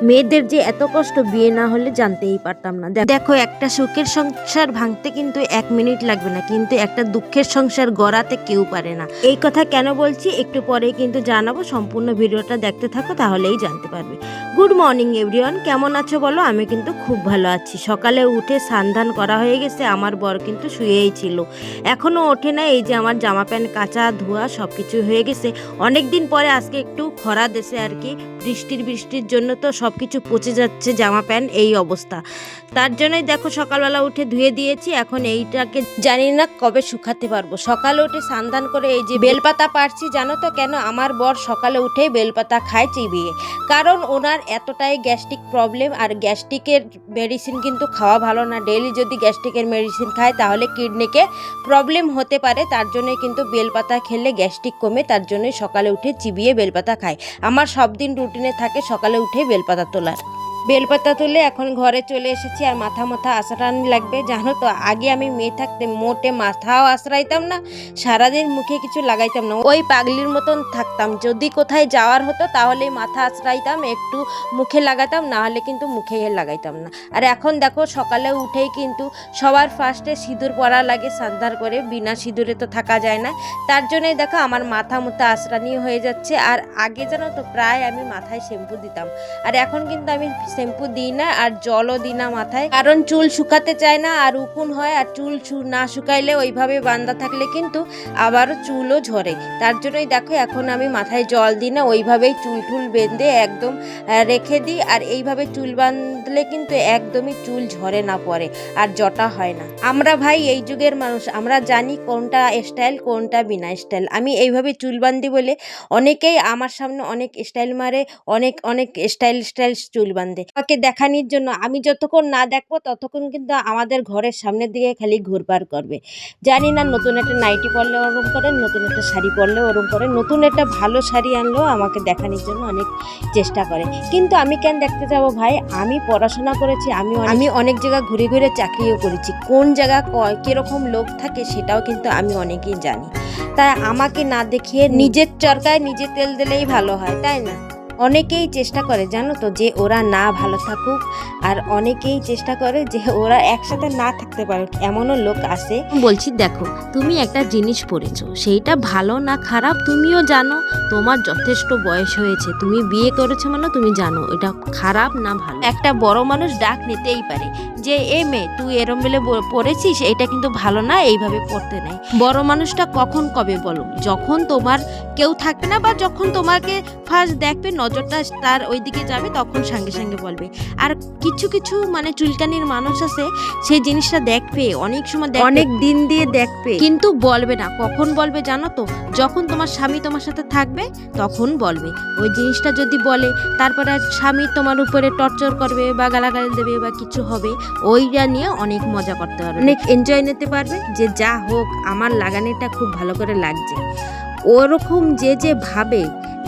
মেয়েদের যে এত কষ্ট বিয়ে না হলে জানতেই পারতাম না। দেখো, একটা সুখের সংসার ভাঙতে কিন্তু 1 মিনিট লাগবে না, কিন্তু একটা দুঃখের সংসার গড়াতে কেউ পারে না। এই কথা কেন বলছি একটু পরেই কিন্তু জানাবো, সম্পূর্ণ ভিডিওটা দেখতে থাকো তাহলেই জানতে পারবে। গুড মর্নিং এভরিওয়ান, কেমন আছো বলো? আমি কিন্তু খুব ভালো আছি। সকালে উঠে স্নান করা হয়ে গেছে, আমার বর কিন্তু শুয়েই ছিল, এখনো ওঠে না। এই যে আমার জামা প্যান্ট কাচা ধোয়া সবকিছু হয়ে গেছে। অনেক দিন পরে আজকে একটু খরা দেশে আর কি, বৃষ্টির জন্য তো সবকিছু পচে যাচ্ছে, জামা প্যান্ট এই অবস্থা। তার জন্যই দেখো সকালবেলা উঠে ধুয়ে দিয়েছি। এখন এইটাকে জানি না কবে শুকাতে পারবো। সকালে উঠে স্নান করে এই যে বেলপাতা পারছি, জানো তো কেন? আমার বর সকালে উঠে বেলপাতা খায় চিবিয়ে, কারণ ওনার এতটাই গ্যাস্ট্রিক প্রবলেম। আর গ্যাস্ট্রিকের মেডিসিন কিন্তু খাওয়া ভালো না। ডেইলি যদি গ্যাস্ট্রিকের মেডিসিন খায় তাহলে কিডনিকে প্রবলেম হতে পারে। তার জন্যই কিন্তু বেলপাতা খেলে গ্যাস্ট্রিক কমে, তার জন্যই সকালে উঠে চিবিয়ে বেলপাতা খায়। আমার সব দিন রুটিনে থাকে সকালে উঠে বেলপাতা তোলার। বেলপাতা তুলে এখন ঘরে চলে এসেছি, আর মাথা আঁচড়ানি লাগবে। জানো তো, আগে আমি মেয়ে থাকতে মোটে মাথাও আঁচড়াইতাম না, সারাদিন মুখে কিছু লাগাইতাম না, ওই পাগলির মতন থাকতাম। যদি কোথায় যাওয়ার হতো তাহলেই মাথা আঁচড়াইতাম, একটু মুখে লাগাতাম, না হলে কিন্তু মুখে লাগাইতাম না। আর এখন দেখো সকালে উঠেই কিন্তু সবার ফার্স্টে সিঁদুর পরা লাগে, সান্দার করে, বিনা সিঁদুরে তো থাকা যায় না। তার জন্যই দেখো আমার মাথা আঁচড়ানি হয়ে যাচ্ছে। আর আগে জানো তো প্রায় আমি মাথায় শ্যাম্পু দিতাম, আর এখন কিন্তু আমি শ্যাম্পু দিই না, আর জলও দিই না মাথায়, কারণ চুল শুকাতে চায় না আর উকুন হয়। আর চুল না শুকাইলে ওইভাবে বাঁধা থাকলে কিন্তু আবারও চুলও ঝরে। তার জন্যই দেখো এখন আমি মাথায় জল দিই না, ওইভাবেই চুল বেঁধে একদম রেখে দিই। আর এইভাবে চুল বাঁধলে কিন্তু একদমই চুল ঝরে না পড়ে, আর জটা হয় না। আমরা ভাই এই যুগের মানুষ, আমরা জানি কোনটা স্টাইল কোনটা বিনা স্টাইল। আমি এইভাবে চুল বাঁধি বলে অনেকেই আমার সামনে অনেক স্টাইল মারে, অনেক স্টাইল চুল বাঁধে আমাকে দেখানোর জন্য। আমি যতক্ষণ না দেখবো ততক্ষণ কিন্তু আমাদের ঘরের সামনের দিকে খালি ঘুরপার করবে। জানি না, নতুন একটা নাইটি পরলে ওরম করে, নতুন একটা শাড়ি পরলে ওরম করে, নতুন একটা ভালো শাড়ি আনলেও আমাকে দেখানোর জন্য অনেক চেষ্টা করে। কিন্তু আমি কেন দেখতে যাবো ভাই? আমি পড়াশোনা করেছি, আমি অনেক জায়গা ঘুরে চাকরিও করেছি। কোন জায়গা কিরকম লোক থাকে সেটাও কিন্তু আমি অনেকেই জানি। তাই আমাকে না দেখিয়ে নিজের চরকায় নিজে তেল দিলেই ভালো হয়, তাই না? অনেকেই চেষ্টা করে জানো তো যে ওরা না ভালো থাকুক, আর অনেকেই চেষ্টা করে যে ওরা একসাথে না থাকতে পারুক, এমনও লোক আছে। বলছি দেখো, তুমি একটা জিনিস পড়েছো, সেইটা ভালো না খারাপ তুমিও জানো। তোমার যথেষ্ট বয়স হয়েছে, তুমি বিয়ে করেছো, মানে তুমি জানো এটা খারাপ না ভালো। একটা বড় মানুষ ডাক নিতেই পারে যে এ মেয়ে তুই এরম বেলে পড়েছিস, এটা কিন্তু ভালো না, এইভাবে পড়তে নেই। বড় মানুষটা কখন কবে বলো? যখন তোমার কেউ থাকবে না, বা যখন তোমাকে ফার্স্ট দেখবে, নজরটা তার ওইদিকে যাবে, তখন সঙ্গে বলবে। আর কিছু মানে চুলকানির মানুষ আছে, সেই জিনিসটা দেখবে অনেক সময়, অনেক দিন দিয়ে দেখবে, কিন্তু বলবে না। কখন বলবে জানো তো? যখন তোমার স্বামী তোমার সাথে থাকবে তখন বলবে। ওই জিনিসটা যদি বলে, তারপরে স্বামী তোমার উপরে টর্চার করবে বা গালাগালি দেবে বা কিছু হবে, ওইটা নিয়ে অনেক মজা করতে পারবে, অনেক এনজয় নিতে পারবে, যে যা হোক আমার লাগানিটা খুব ভালো করে লাগছে। ওরকম যে ভাবে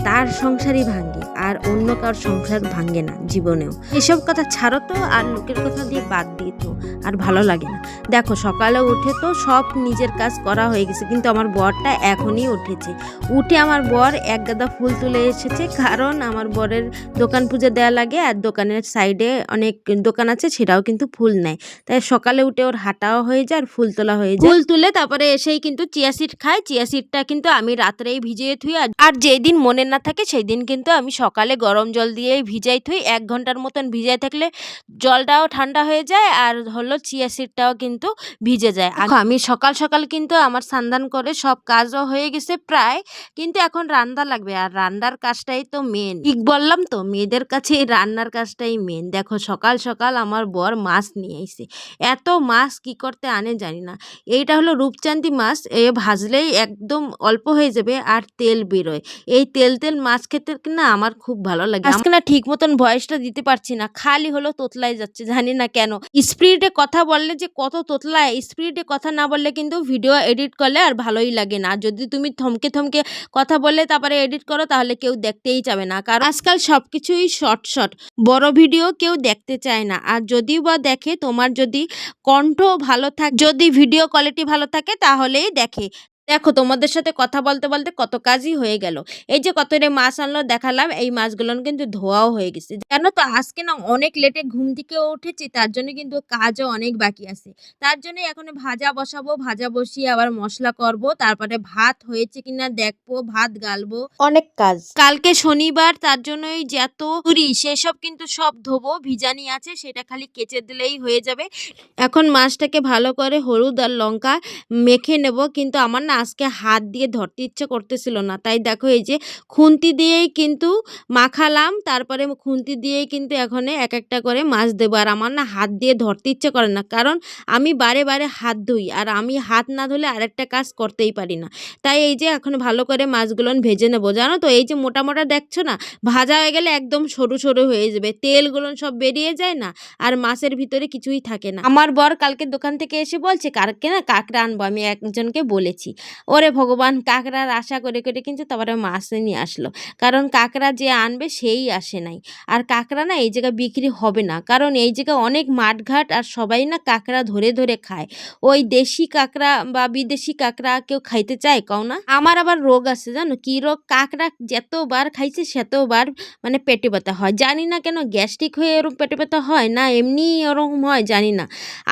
তার সংসারই ভাঙে, আর অন্য কার সংসার ভাঙে না জীবনেও। এসব কথা ছাড়ো তো, আর লোকের কথা দিয়ে বাদ দিয়ে তো আর ভালো লাগে না। দেখো সকালে উঠে তো সব নিজের কাজ করা হয়ে গেছে, কিন্তু আমার বরটা এখনই উঠেছে। উঠে আমার বর এক গাদা ফুল তুলে এসেছে, কারণ আমার বরের দোকান পুজো দেওয়া লাগে, আর দোকানের সাইডে অনেক দোকান আছে, সেটাও কিন্তু ফুল নেয়। তাই সকালে উঠে ওর হাঁটাও হয়ে যায় আর ফুল তোলা হয়ে যায়। ফুল তুলে তারপরে এসেই কিন্তু চিয়া সিড খায়। চিয়া সিডটা কিন্তু আমি রাত্রেই ভিজিয়ে থুই, আর যেই দিন মনে না থাকে সেই দিন কিন্তু আমি সকালে গরম জল দিয়ে ভিজাই থুই। 1 ঘন্টার মতন ভিজাই থাকলে জলটাও ঠান্ডা হয়ে যায়, আর হলো চিয়া সিডটাও কিন্তু ভিজে যায়। আমি সকাল কিন্তু আমার স্নান করে সব কাজও হয়ে গেছে প্রায়, কিন্তু এখন রান্না লাগবে, আর রান্নার কাজটাই তো মেন। ঠিক বললাম তো, মেয়েদের কাছে এই রান্নার কাজটাই মেন। দেখো সকাল আমার বর মাছ নিয়ে আইছে। এত মাছ কি করতে আনে জানি না। এইটা হলো রূপচাঁদি মাছ, এ ভাজলেই একদম অল্প হয়ে যাবে আর তেল বেরোয়। এই তেল মাছ খেতে না আমার খুব ভালো লাগে। আজকে না ঠিক মতন ভয়েসটা দিতে পারছি না, খালি হলো তোতলাই যাচ্ছে, জানি না কেন। স্পিডে কথা বললে যে কত তোতলায়, স্পিডে কথা না বললে কিন্তু ভিডিও এডিট করলে আর ভালোই লাগে না। যদি তুমি থমকে কথা বললে তারপরে এডিট করো, তাহলে কেউ দেখতেই যাবে না, কারণ আজকাল সবকিছুই শর্ট বড় ভিডিও কেউ দেখতে চায় না। আর যদিও বা দেখে, তোমার যদি কণ্ঠ ভালো থাকে, যদি ভিডিও কোয়ালিটি ভালো থাকে তাহলেই দেখে। দেখো তোমাদের সাথে কথা বলতে বলতে কত কাজই হয়ে গেল। এই যে কতটা মাছ আনলো দেখালাম, এই মাছগুলো কিন্তু ধোয়াও হয়ে গেছে। জানো তো আজকে না অনেক লেটে ঘুম থেকে উঠেছি, তার জন্য কিন্তু কাজও অনেক বাকি আছে। তার জন্য এখন ভাজা বসাবো, ভাজা বসিয়ে আবার মশলা করব, তারপরে ভাত হয়েছে কিনা দেখবো, ভাত গালবো, অনেক কাজ। কালকে শনিবার, তার জন্যই যত পুরি সেসব কিন্তু সব ধোবো, ভিজানি আছে সেটা খালি কেচে দিলেই হয়ে যাবে। এখন মাছটাকে ভালো করে হলুদ আর লঙ্কা মেখে নেব, কিন্তু আমার না আজকে হাত দিয়ে ধরতে ইচ্ছে করতেছিল না, তাই দেখো এই যে খুন্তি দিয়েই কিন্তু মাখালাম, তারপরে খুন্তি দিয়েই কিন্তু এখন এক একটা করে মাছ দেবো। আর আমার না হাত দিয়ে ধরতে ইচ্ছে করে না, কারণ আমি বারে বারে হাত ধুই, আর আমি হাত না ধুলে আরেকটা কাজ করতেই পারি না। তাই এই যে এখন ভালো করে মাছগুলো ভেজে নেবো। জানো তো এই যে মোটা মোটা দেখছো না, ভাজা হয়ে গেলে একদম সরু সরু হয়ে যাবে, তেলগুলো সব বেরিয়ে যায় না, আর মাছের ভিতরে কিছুই থাকে না। আমার বর কালকে দোকান থেকে এসে বলছে কালকে না কাঁকড়া আনবো, আমি একজনকে বলেছি। ওরে ভগবান, কাঁকড়ার আশা করে করে কিন্তু তারপরে মাছ নিয়ে আসলো, কারণ কাঁকড়া যে আনবে সেই আসে নাই। আর কাঁকড়া না এই জায়গায় বিক্রি হবে না, কারণ এই জায়গায় অনেক মাঠঘাট, আর সবাই না কাঁকড়া ধরে ধরে খায়। ওই দেশি কাঁকড়া বা বিদেশি কাঁকড়া কেউ খাইতে চায় কও না? আমার আবার রোগ আছে জানো, কি রোগ, কাঁকড়া যতবার খাইছে সেতবার মানে পেটে ব্যথা হয়। জানি না কেন, গ্যাস্ট্রিক হয়ে এরকম পেটে ব্যথা হয় না এমনি ওরকম হয় জানি না।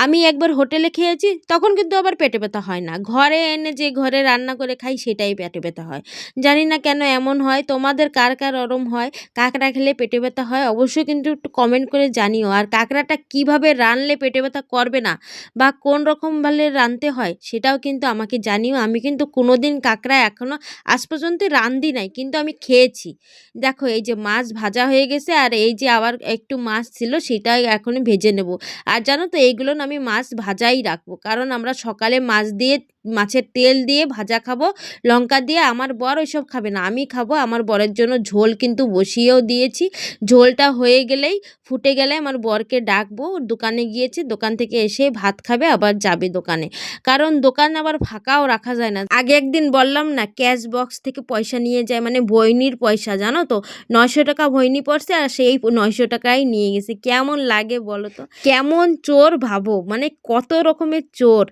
আমি একবার হোটেলে খেয়েছি, তখন কিন্তু আবার পেটে ব্যথা হয় না। ঘরে এনে যে ঘরে রান্না করে খাই সেটাই পেটে ব্যথা হয়। জানি না কেন এমন হয়। তোমাদের কার কার ওরম হয়, কাঁকড়া খেলে পেটে ব্যথা হয়, অবশ্যই কিন্তু একটু কমেন্ট করে জানিও। আর কাঁকড়াটা কিভাবে রানলে পেটে ব্যথা করবে না, বা কোন রকম ভাবে রানতে হয় সেটাও কিন্তু আমাকে জানিও। আমি কিন্তু কোনোদিন কাঁকড়া এখনো আজ পর্যন্ত রান্ধি নাই, কিন্তু আমি খেয়েছি। দেখো এই যে মাছ ভাজা হয়ে গেছে, আর এই যে আবার একটু মাছ ছিল সেটাই এখনই ভেজে নেব। আর জানো তো এইগুলো না আমি মাছ ভাজাই রাখবো, কারণ আমরা সকালে মাছ দিয়ে মাছের তেল দিয়ে ভাজা খাবো, লঙ্কা দিয়ে। আমার বর ওইসব খাবে না, আমি খাবো। আমার বরের জন্য ঝোল কিন্তু বসিয়েও দিয়েছি। ঝোলটা হয়ে গেলেই ফুটে গেলে আমার বরকে ডাকবো। দোকানে গিয়েছে, দোকান থেকে এসে ভাত খাবে আবার যাবে দোকানে, কারণ দোকান আবার ফাঁকাও রাখা যায় না। আগে একদিন বললাম না ক্যাশ বক্স থেকে পয়সা নিয়ে যায়, মানে বইনির পয়সা, জানো তো 900 টাকা বইনি পড়ছে, আর সেই 900 টাকাই নিয়ে গেছে। কেমন লাগে বলো তো, কেমন চোর ভাবো, মানে কত রকমের চোর।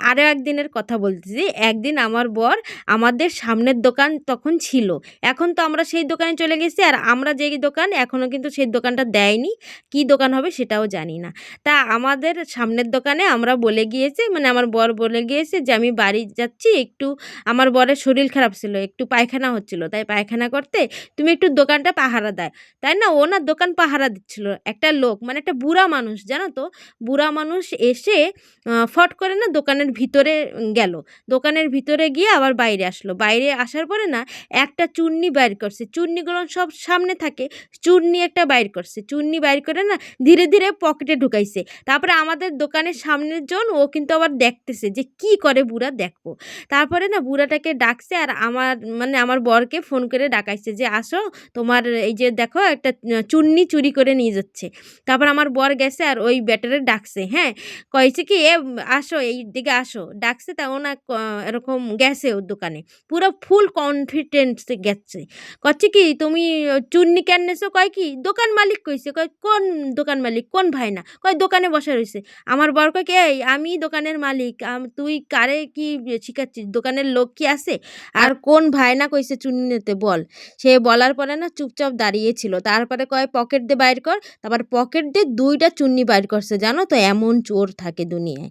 আরও একদিনের কথা বলতেছি, একদিন আমার বর আমাদের সামনের দোকান তখন ছিল, এখন তো আমরা সেই দোকানে চলে গেছি, আর আমরা যেই দোকান এখনও কিন্তু সেই দোকানটা দেয়নি, কি দোকান হবে সেটাও জানি না। তা আমাদের সামনের দোকানে আমরা বলে গিয়েছি, মানে আমার বর বলে গিয়েছে যে আমি বাড়ি যাচ্ছি একটু, আমার বরের শরীর খারাপ ছিল, একটু পায়খানা হচ্ছিল, তাই পায়খানা করতে তুমি একটু দোকানটা পাহারা দেয়। তাই না, ও না দোকান পাহারা দিচ্ছিল, একটা লোক মানে একটা বুড়া মানুষ, জানো তো বুড়া মানুষ এসে ফট করে না দোকানের ভিতরে গেল, দোকানের ভিতরে গিয়ে আবার বাইরে আসলো, বাইরে আসার পরে না একটা চুন্নি বাইর করছে, চুন্নিগুলো সব সামনে থাকে, চুন্নি একটা বাইর করছে, চুন্নি বাইর করে না ধীরে ধীরে পকেটে ঢুকাইছে। তারপরে আমাদের দোকানের সামনের জন ও কিন্তু আবার দেখতেছে যে কি করে বুড়া, দেখবো। তারপরে না বুড়াটাকে ডাকছে, আর আমার মানে আমার বরকে ফোন করে ডাকাইছে যে আসো, তোমার এই যে দেখো একটা চুন্নি চুরি করে নিয়ে যাচ্ছে। তারপর আমার বর গেছে আর ওই ব্যাটারে ডাকছে, হ্যাঁ, কয়েছে কি এ আসো এই দিকে আসো, ডাকছে, তা ও না এরকম গেছে ওর দোকানে, পুরো ফুল কনফিডেন্সে গেছে। কচ্ছে কি তুমি চুন্নি কেন নেছো, কয় কি দোকান মালিক কইছে, কয় কোন দোকান মালিক, কোন ভাই না, কয় দোকানে বসে রয়েছে। আমার বর কয় কি এই আমি দোকানের মালিক, তুই কারে কি শিখাচ্ছিস, দোকানের লোক কি আছে, আর কোন ভাই না কইছে চুন্নি নিতে বল। সে বলার পরে না চুপচাপ দাঁড়িয়েছিল, তারপরে কয় পকেট দিয়ে বাইর কর, তারপর পকেট দিয়ে 2টা চুন্নি বাইর করছে। জানো তো এমন চোর থাকে দুনিয়ায়।